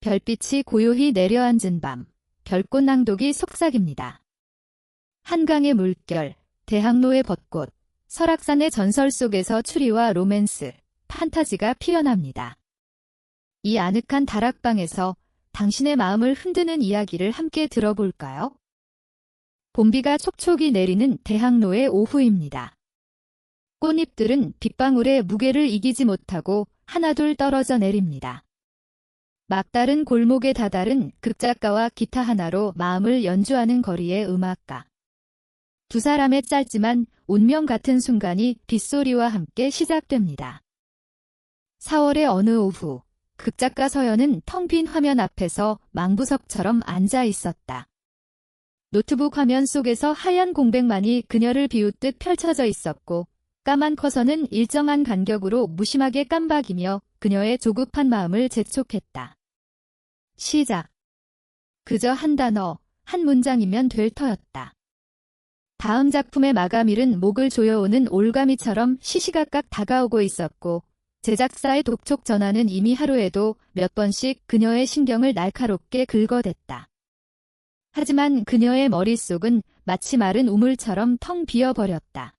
별빛이 고요히 내려앉은 밤, 별꽃 낭독이 속삭입니다. 한강의 물결, 대학로의 벚꽃, 설악산의 전설 속에서 추리와 로맨스, 판타지가 피어납니다. 이 아늑한 다락방에서 당신의 마음을 흔드는 이야기를 함께 들어볼까요? 봄비가 촉촉이 내리는 대학로의 오후입니다. 꽃잎들은 빗방울의 무게를 이기지 못하고 하나둘 떨어져 내립니다. 막다른 골목에 다다른 극작가와 기타 하나로 마음을 연주하는 거리의 음악가. 두 사람의 짧지만 운명 같은 순간이 빗소리와 함께 시작됩니다. 4월의 어느 오후, 극작가 서연은 텅 빈 화면 앞에서 망부석처럼 앉아 있었다. 노트북 화면 속에서 하얀 공백만이 그녀를 비웃듯 펼쳐져 있었고, 까만 커서는 일정한 간격으로 무심하게 깜박이며 그녀의 조급한 마음을 재촉했다. 시작. 그저 한 단어, 한 문장이면 될 터였다. 다음 작품의 마감일은 목을 조여오는 올가미처럼 시시각각 다가오고 있었고, 제작사의 독촉 전화는 이미 하루에도 몇 번씩 그녀의 신경을 날카롭게 긁어댔다. 하지만 그녀의 머릿속은 마치 마른 우물처럼 텅 비어버렸다.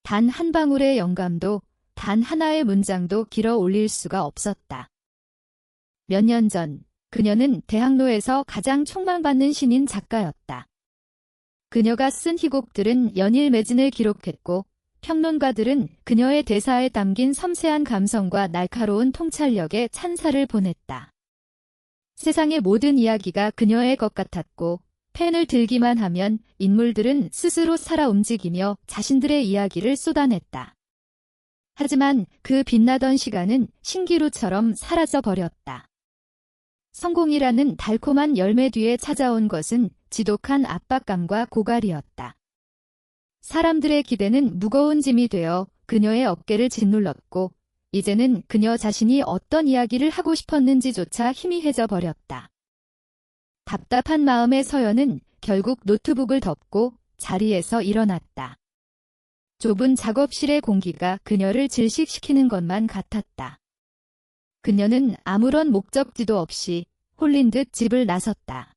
단 한 방울의 영감도, 단 하나의 문장도 길어 올릴 수가 없었다. 몇 년 전, 그녀는 대학로에서 가장 촉망받는 신인 작가였다. 그녀가 쓴 희곡들은 연일 매진을 기록했고, 평론가들은 그녀의 대사에 담긴 섬세한 감성과 날카로운 통찰력에 찬사를 보냈다. 세상의 모든 이야기가 그녀의 것 같았고, 펜을 들기만 하면 인물들은 스스로 살아 움직이며 자신들의 이야기를 쏟아냈다. 하지만 그 빛나던 시간은 신기루처럼 사라져 버렸다. 성공이라는 달콤한 열매 뒤에 찾아온 것은 지독한 압박감과 고갈이었다. 사람들의 기대는 무거운 짐이 되어 그녀의 어깨를 짓눌렀고, 이제는 그녀 자신이 어떤 이야기를 하고 싶었는지조차 희미해져 버렸다. 답답한 마음의 서연은 결국 노트북을 덮고 자리에서 일어났다. 좁은 작업실의 공기가 그녀를 질식시키는 것만 같았다. 그녀는 아무런 목적지도 없이 홀린 듯 집을 나섰다.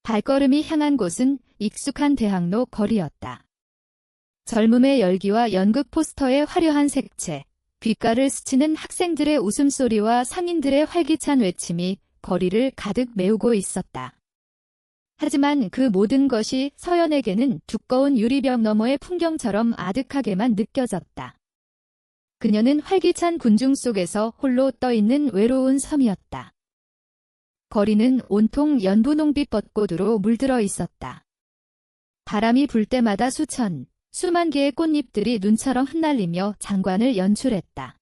발걸음이 향한 곳은 익숙한 대학로 거리였다. 젊음의 열기와 연극 포스터의 화려한 색채, 귓가를 스치는 학생들의 웃음소리와 상인들의 활기찬 외침이 거리를 가득 메우고 있었다. 하지만 그 모든 것이 서연에게는 두꺼운 유리벽 너머의 풍경처럼 아득하게만 느껴졌다. 그녀는 활기찬 군중 속에서 홀로 떠있는 외로운 섬이었다. 거리는 온통 연분홍빛 벚꽃으로 물들어 있었다. 바람이 불 때마다 수만 개의 꽃잎들이 눈처럼 흩날리며 장관을 연출했다.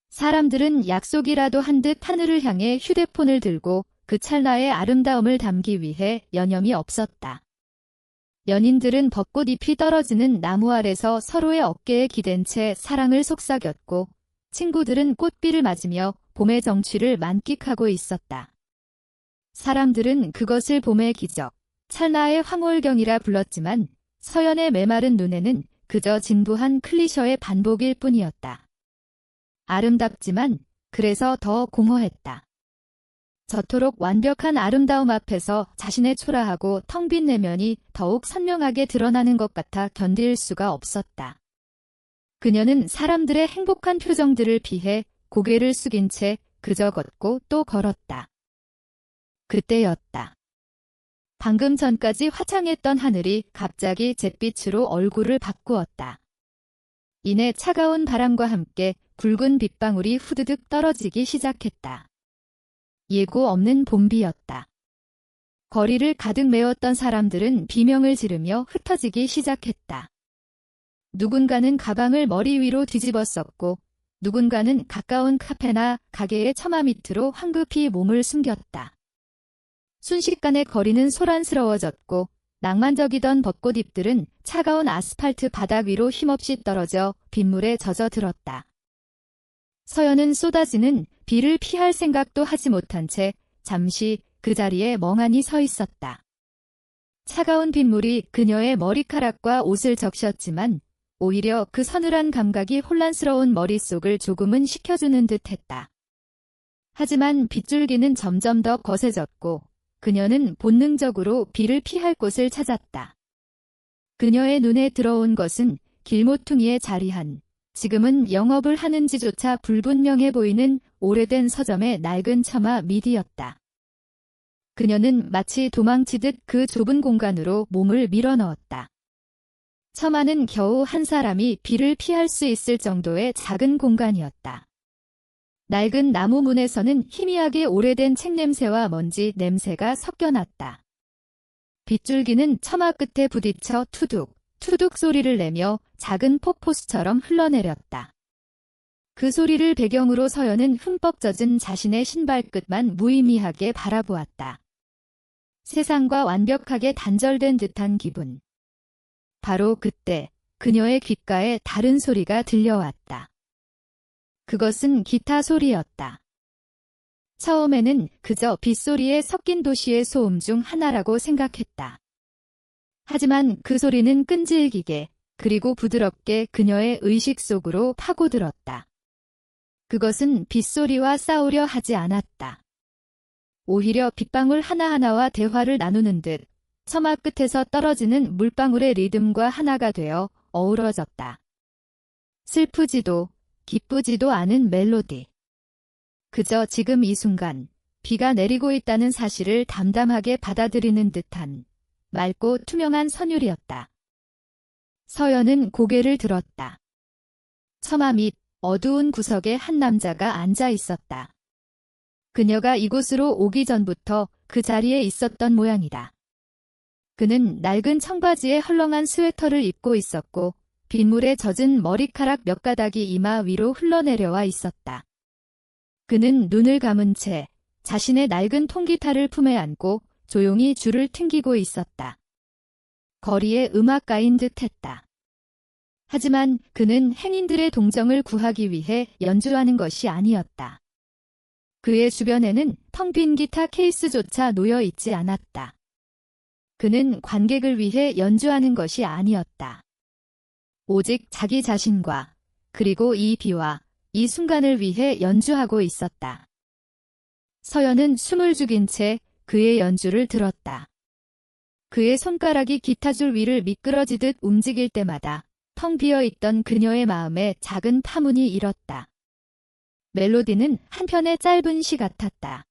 사람들은 약속이라도 한 듯 하늘을 향해 휴대폰을 들고 그 찰나의 아름다움을 담기 위해 여념이 없었다. 연인들은 벚꽃잎이 떨어지는 나무 아래서 서로의 어깨에 기댄 채 사랑을 속삭였고, 친구들은 꽃비를 맞으며 봄의 정취를 만끽하고 있었다. 사람들은 그것을 봄의 기적, 찰나의 황홀경이라 불렀지만 서연의 메마른 눈에는 그저 진부한 클리셔의 반복일 뿐이었다. 아름답지만 그래서 더 공허했다. 저토록 완벽한 아름다움 앞에서 자신의 초라하고 텅 빈 내면이 더욱 선명하게 드러나는 것 같아 견딜 수가 없었다. 그녀는 사람들의 행복한 표정들을 피해 고개를 숙인 채 그저 걷고 또 걸었다. 그때였다. 방금 전까지 화창했던 하늘이 갑자기 잿빛으로 얼굴을 바꾸었다. 이내 차가운 바람과 함께 붉은 빗방울이 후드득 떨어지기 시작했다. 예고 없는 봄비였다. 거리를 가득 메웠던 사람들은 비명을 지르며 흩어지기 시작했다. 누군가는 가방을 머리 위로 뒤집었었고, 누군가는 가까운 카페나 가게의 처마 밑으로 황급히 몸을 숨겼다. 순식간에 거리는 소란스러워졌고, 낭만적이던 벚꽃잎들은 차가운 아스팔트 바닥 위로 힘없이 떨어져 빗물에 젖어들었다. 서연은 쏟아지는 비를 피할 생각도 하지 못한 채 잠시 그 자리에 멍하니 서 있었다. 차가운 빗물이 그녀의 머리카락과 옷을 적셨지만 오히려 그 서늘한 감각이 혼란스러운 머릿속을 조금은 식혀주는 듯했다. 하지만 빗줄기는 점점 더 거세졌고 그녀는 본능적으로 비를 피할 곳을 찾았다. 그녀의 눈에 들어온 것은 길모퉁이에 자리한, 지금은 영업을 하는지조차 불분명해 보이는 오래된 서점의 낡은 처마 밑이었다. 그녀는 마치 도망치듯 그 좁은 공간으로 몸을 밀어넣었다. 처마는 겨우 한 사람이 비를 피할 수 있을 정도의 작은 공간이었다. 낡은 나무 문에서는 희미하게 오래된 책 냄새와 먼지 냄새가 섞여났다. 빗줄기는 처마 끝에 부딪혀 투둑, 투둑 소리를 내며 작은 폭포수처럼 흘러내렸다. 그 소리를 배경으로 서연은 흠뻑 젖은 자신의 신발끝만 무의미하게 바라보았다. 세상과 완벽하게 단절된 듯한 기분. 바로 그때 그녀의 귓가에 다른 소리가 들려왔다. 그것은 기타 소리였다. 처음에는 그저 빗소리에 섞인 도시의 소음 중 하나라고 생각했다. 하지만 그 소리는 끈질기게 그리고 부드럽게 그녀의 의식 속으로 파고들었다. 그것은 빗소리와 싸우려 하지 않았다. 오히려 빗방울 하나하나와 대화를 나누는 듯 처마 끝에서 떨어지는 물방울의 리듬과 하나가 되어 어우러졌다. 슬프지도 기쁘지도 않은 멜로디. 그저 지금 이 순간 비가 내리고 있다는 사실을 담담하게 받아들이는 듯한 맑고 투명한 선율이었다. 서연은 고개를 들었다. 처마 밑 어두운 구석에 한 남자가 앉아 있었다. 그녀가 이곳으로 오기 전부터 그 자리에 있었던 모양이다. 그는 낡은 청바지에 헐렁한 스웨터를 입고 있었고 빗물에 젖은 머리카락 몇 가닥이 이마 위로 흘러내려와 있었다. 그는 눈을 감은 채 자신의 낡은 통기타를 품에 안고 조용히 줄을 튕기고 있었다. 거리의 음악가인 듯했다. 하지만 그는 행인들의 동정을 구하기 위해 연주하는 것이 아니었다. 그의 주변에는 텅 빈 기타 케이스조차 놓여 있지 않았다. 그는 관객을 위해 연주하는 것이 아니었다. 오직 자기 자신과 그리고 이 비와 이 순간을 위해 연주하고 있었다. 서연은 숨을 죽인 채 그의 연주를 들었다. 그의 손가락이 기타줄 위를 미끄러지듯 움직일 때마다 텅 비어있던 그녀의 마음에 작은 파문이 일었다. 멜로디는 한편의 짧은 시 같았다.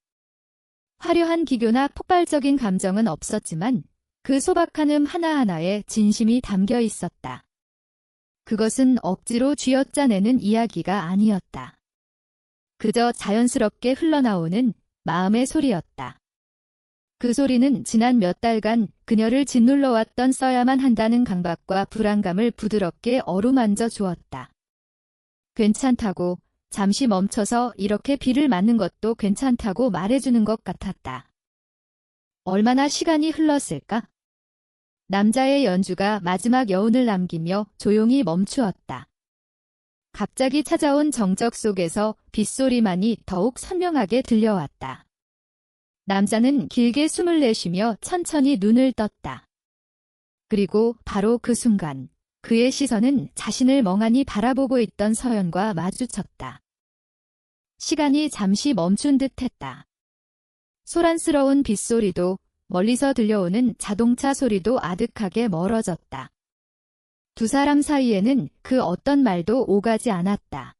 화려한 기교나 폭발적인 감정은 없었지만 그 소박한 하나하나에 진심이 담겨 있었다. 그것은 억지로 쥐어짜내는 이야기가 아니었다. 그저 자연스럽게 흘러나오는 마음의 소리였다. 그 소리는 지난 몇 달간 그녀를 짓눌러왔던 써야만 한다는 강박과 불안감을 부드럽게 어루만져 주었다. 괜찮다고, 잠시 멈춰서 이렇게 비를 맞는 것도 괜찮다고 말해주는 것 같았다. 얼마나 시간이 흘렀을까? 남자의 연주가 마지막 여운을 남기며 조용히 멈추었다. 갑자기 찾아온 정적 속에서 빗소리만이 더욱 선명하게 들려왔다. 남자는 길게 숨을 내쉬며 천천히 눈을 떴다. 그리고 바로 그 순간 그의 시선은 자신을 멍하니 바라보고 있던 서연과 마주쳤다. 시간이 잠시 멈춘 듯했다. 소란스러운 빗소리도 멀리서 들려오는 자동차 소리도 아득하게 멀어졌다. 두 사람 사이에는 그 어떤 말도 오가지 않았다.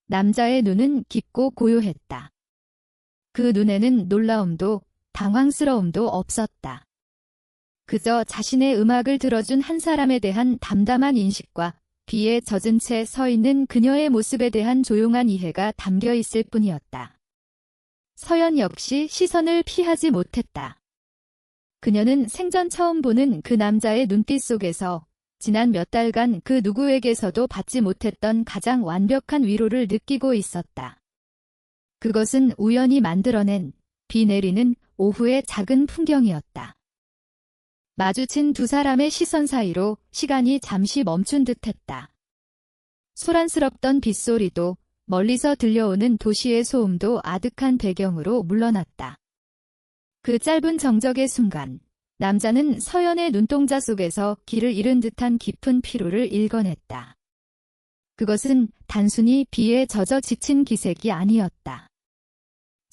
남자의 눈은 깊고 고요했다. 그 눈에는 놀라움도 당황스러움도 없었다. 그저 자신의 음악을 들어준 한 사람에 대한 담담한 인식과 비에 젖은 채 서 있는 그녀의 모습에 대한 조용한 이해가 담겨 있을 뿐이었다. 서연 역시 시선을 피하지 못했다. 그녀는 생전 처음 보는 그 남자의 눈빛 속에서 지난 몇 달간 그 누구에게서도 받지 못했던 가장 완벽한 위로를 느끼고 있었다. 그것은 우연히 만들어낸 비 내리는 오후의 작은 풍경이었다. 마주친 두 사람의 시선 사이로 시간이 잠시 멈춘 듯했다. 소란스럽던 빗소리도 멀리서 들려오는 도시의 소음도 아득한 배경으로 물러났다. 그 짧은 정적의 순간, 남자는 서연의 눈동자 속에서 길을 잃은 듯한 깊은 피로를 읽어냈다. 그것은 단순히 비에 젖어 지친 기색이 아니었다.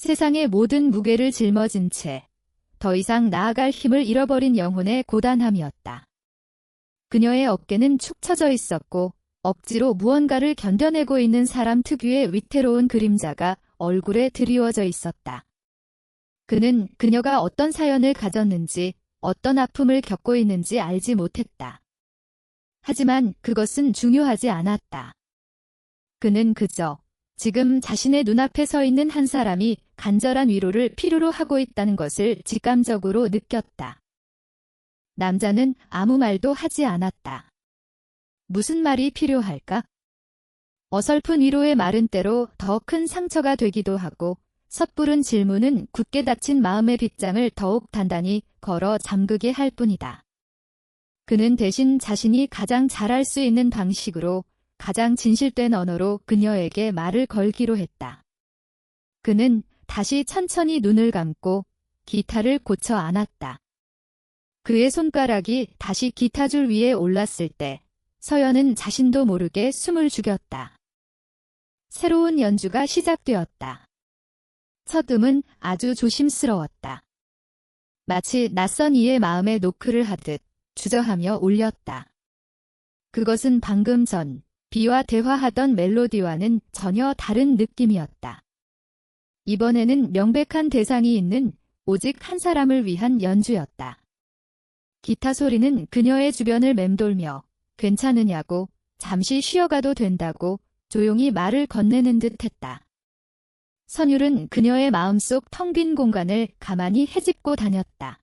세상의 모든 무게를 짊어진 채 더 이상 나아갈 힘을 잃어버린 영혼의 고단함이었다. 그녀의 어깨는 축 처져 있었고 억지로 무언가를 견뎌내고 있는 사람 특유의 위태로운 그림자가 얼굴에 드리워져 있었다. 그는 그녀가 어떤 사연을 가졌는지, 어떤 아픔을 겪고 있는지 알지 못했다. 하지만 그것은 중요하지 않았다. 그는 그저 지금 자신의 눈앞에 서 있는 한 사람이 간절한 위로를 필요로 하고 있다는 것을 직감적으로 느꼈다. 남자는 아무 말도 하지 않았다. 무슨 말이 필요할까? 어설픈 위로의 말은 때로 더 큰 상처가 되기도 하고 섣부른 질문은 굳게 닫힌 마음의 빗장을 더욱 단단히 걸어 잠그게 할 뿐이다. 그는 대신 자신이 가장 잘할 수 있는 방식으로 가장 진실된 언어로 그녀에게 말을 걸기로 했다. 그는 다시 천천히 눈을 감고 기타를 고쳐 안았다. 그의 손가락이 다시 기타줄 위에 올랐을 때 서연은 자신도 모르게 숨을 죽였다. 새로운 연주가 시작되었다. 첫 음은 아주 조심스러웠다. 마치 낯선 이의 마음에 노크를 하듯 주저하며 울렸다. 그것은 방금 전 비와 대화하던 멜로디와는 전혀 다른 느낌이었다. 이번에는 명백한 대상이 있는 오직 한 사람을 위한 연주였다. 기타 소리는 그녀의 주변을 맴돌며 괜찮으냐고, 잠시 쉬어가도 된다고 조용히 말을 건네는 듯했다. 선율은 그녀의 마음속 텅 빈 공간을 가만히 헤집고 다녔다.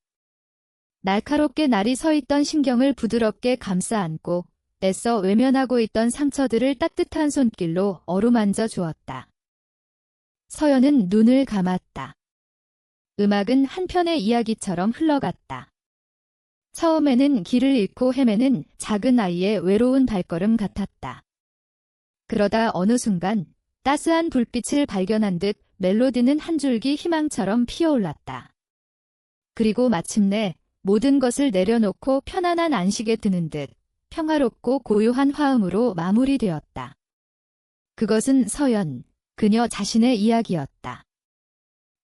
날카롭게 날이 서 있던 신경을 부드럽게 감싸 안고 애써 외면하고 있던 상처들을 따뜻한 손길로 어루만져 주었다. 서연은 눈을 감았다. 음악은 한 편의 이야기처럼 흘러갔다. 처음에는 길을 잃고 헤매는 작은 아이의 외로운 발걸음 같았다. 그러다 어느 순간 따스한 불빛을 발견한 듯 멜로디는 한 줄기 희망처럼 피어올랐다. 그리고 마침내 모든 것을 내려놓고 편안한 안식에 드는 듯 평화롭고 고요한 화음으로 마무리되었다. 그것은 서연, 그녀 자신의 이야기였다.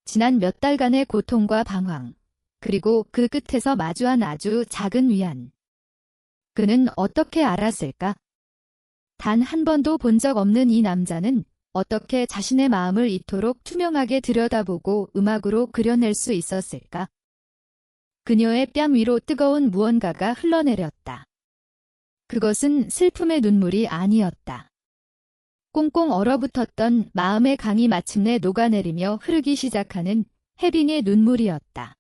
지난 몇 달간의 고통과 방황, 그리고 그 끝에서 마주한 아주 작은 위안. 그는 어떻게 알았을까? 단 한 번도 본 적 없는 이 남자는 어떻게 자신의 마음을 이토록 투명하게 들여다보고 음악으로 그려낼 수 있었을까? 그녀의 뺨 위로 뜨거운 무언가가 흘러내렸다. 그것은 슬픔의 눈물이 아니었다. 꽁꽁 얼어붙었던 마음의 강이 마침내 녹아내리며 흐르기 시작하는 해빙의 눈물이었다.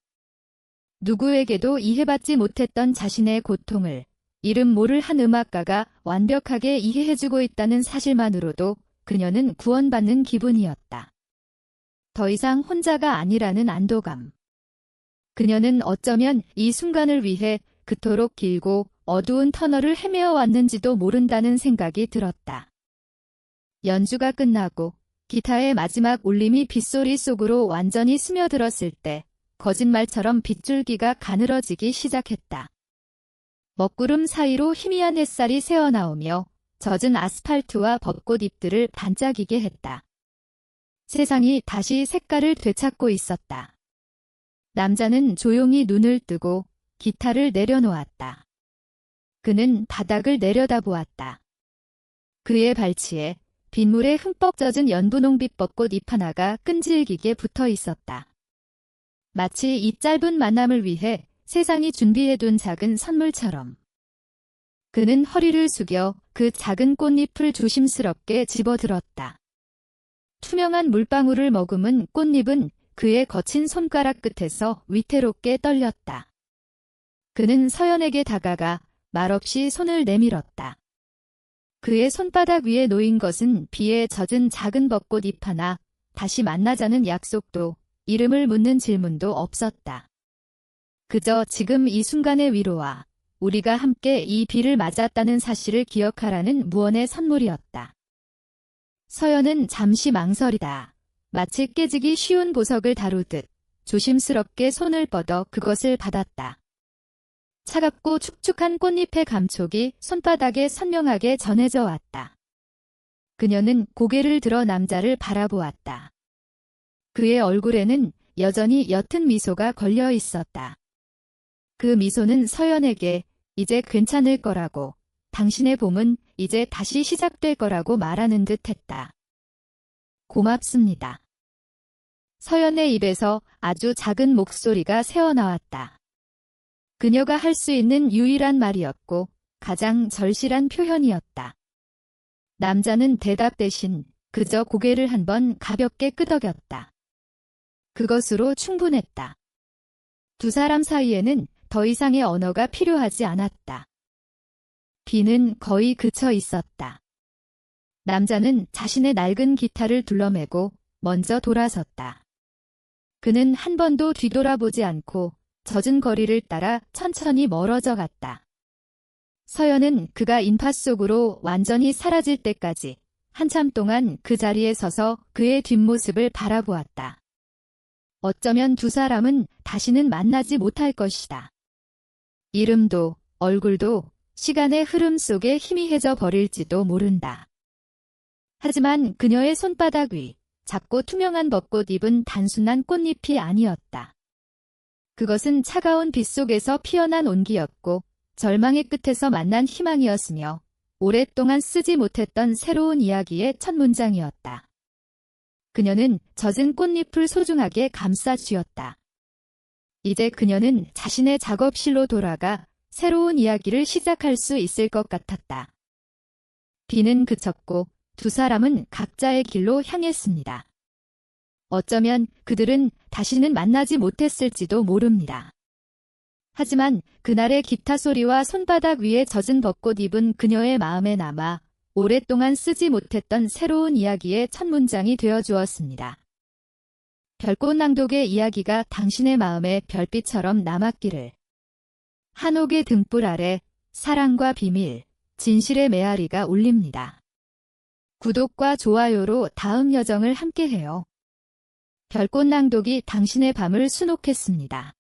누구에게도 이해받지 못했던 자신의 고통을 이름 모를 한 음악가가 완벽하게 이해해주고 있다는 사실만으로도 그녀는 구원받는 기분이었다. 더 이상 혼자가 아니라는 안도감. 그녀는 어쩌면 이 순간을 위해 그토록 길고 어두운 터널을 헤매어 왔는지도 모른다는 생각이 들었다. 연주가 끝나고 기타의 마지막 울림이 빗소리 속으로 완전히 스며들었을 때 거짓말처럼 빗줄기가 가늘어지기 시작했다. 먹구름 사이로 희미한 햇살이 새어나오며 젖은 아스팔트와 벚꽃 잎들을 반짝이게 했다. 세상이 다시 색깔을 되찾고 있었다. 남자는 조용히 눈을 뜨고 기타를 내려놓았다. 그는 바닥을 내려다보았다. 그의 발치에 빗물에 흠뻑 젖은 연분홍빛 벚꽃 잎 하나가 끈질기게 붙어 있었다. 마치 이 짧은 만남을 위해 세상이 준비해둔 작은 선물처럼. 그는 허리를 숙여 그 작은 꽃잎을 조심스럽게 집어들었다. 투명한 물방울을 머금은 꽃잎은 그의 거친 손가락 끝에서 위태롭게 떨렸다. 그는 서연에게 다가가 말없이 손을 내밀었다. 그의 손바닥 위에 놓인 것은 비에 젖은 작은 벚꽃 잎 하나, 다시 만나자는 약속도, 이름을 묻는 질문도 없었다. 그저 지금 이 순간의 위로와 우리가 함께 이 비를 맞았다는 사실을 기억하라는 무언의 선물이었다. 서연은 잠시 망설이다. 마치 깨지기 쉬운 보석을 다루듯 조심스럽게 손을 뻗어 그것을 받았다. 차갑고 축축한 꽃잎의 감촉이 손바닥에 선명하게 전해져 왔다. 그녀는 고개를 들어 남자를 바라보았다. 그의 얼굴에는 여전히 옅은 미소가 걸려 있었다. 그 미소는 서연에게 이제 괜찮을 거라고, 당신의 봄은 이제 다시 시작될 거라고 말하는 듯 했다. 고맙습니다. 서연의 입에서 아주 작은 목소리가 새어나왔다. 그녀가 할 수 있는 유일한 말이었고 가장 절실한 표현이었다. 남자는 대답 대신 그저 고개를 한번 가볍게 끄덕였다. 그것으로 충분했다. 두 사람 사이에는 더 이상의 언어가 필요하지 않았다. 비는 거의 그쳐 있었다. 남자는 자신의 낡은 기타를 둘러매고 먼저 돌아섰다. 그는 한 번도 뒤돌아보지 않고 젖은 거리를 따라 천천히 멀어져 갔다. 서연은 그가 인파 속으로 완전히 사라질 때까지 한참 동안 그 자리에 서서 그의 뒷모습을 바라보았다. 어쩌면 두 사람은 다시는 만나지 못할 것이다. 이름도 얼굴도 시간의 흐름 속에 희미해져 버릴지도 모른다. 하지만 그녀의 손바닥 위, 작고 투명한 벚꽃 잎은 단순한 꽃잎이 아니었다. 그것은 차가운 빛 속에서 피어난 온기였고 절망의 끝에서 만난 희망이었으며 오랫동안 쓰지 못했던 새로운 이야기의 첫 문장이었다. 그녀는 젖은 꽃잎을 소중하게 감싸 쥐었다. 이제 그녀는 자신의 작업실로 돌아가 새로운 이야기를 시작할 수 있을 것 같았다. 비는 그쳤고 두 사람은 각자의 길로 향했습니다. 어쩌면 그들은 다시는 만나지 못했을지도 모릅니다. 하지만 그날의 기타 소리와 손바닥 위에 젖은 벚꽃잎은 그녀의 마음에 남아 오랫동안 쓰지 못했던 새로운 이야기의 첫 문장이 되어 주었습니다. 별꽃낭독의 이야기가 당신의 마음에 별빛처럼 남았기를. 한옥의 등불 아래 사랑과 비밀, 진실의 메아리가 울립니다. 구독과 좋아요로 다음 여정을 함께해요. 별꽃낭독이 당신의 밤을 수놓겠습니다.